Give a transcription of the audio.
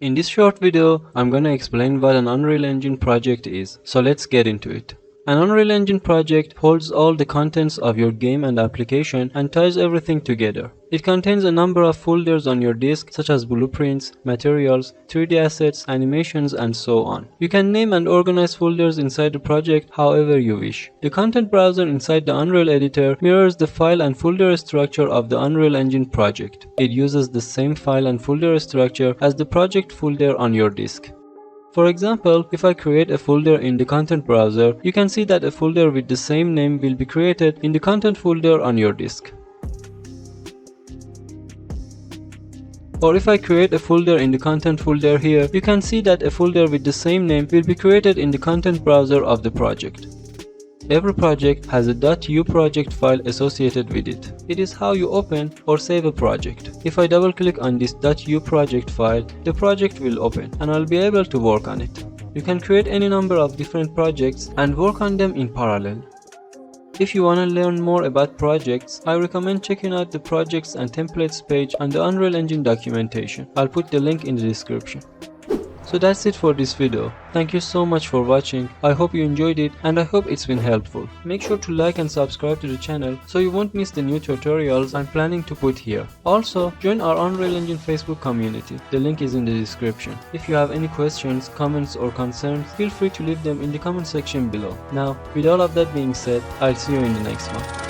In this short video, I'm gonna explain what an Unreal Engine project is, so let's get into it. An Unreal Engine project holds all the contents of your game and application and ties everything together. It contains a number of folders on your disk such as blueprints, materials, 3D assets, animations, and so on. You can name and organize folders inside the project however you wish. The content browser inside the Unreal Editor mirrors the file and folder structure of the Unreal Engine project. It uses the same file and folder structure as the project folder on your disk. For example, if I create a folder in the content browser, you can see that a folder with the same name will be created in the content folder on your disk. Or if I create a folder in the content folder here, you can see that a folder with the same name will be created in the content browser of the project. Every project has a .u project file associated with it. It is how you open or save a project. If I double click on this .u project file, the project will open and I'll be able to work on it. You can create any number of different projects and work on them in parallel. If you want to learn more about projects, I recommend checking out the projects and templates page on the Unreal Engine documentation. I'll put the link in the description. So that's it for this video. Thank you so much for watching. I hope you enjoyed it and I hope it's been helpful. Make sure to like and subscribe to the channel so you won't miss the new tutorials I'm planning to put here. Also, join our Unreal Engine Facebook community. The link is in the description. If you have any questions, comments or concerns, feel free to leave them in the comment section below. Now, with all of that being said, I'll see you in the next one.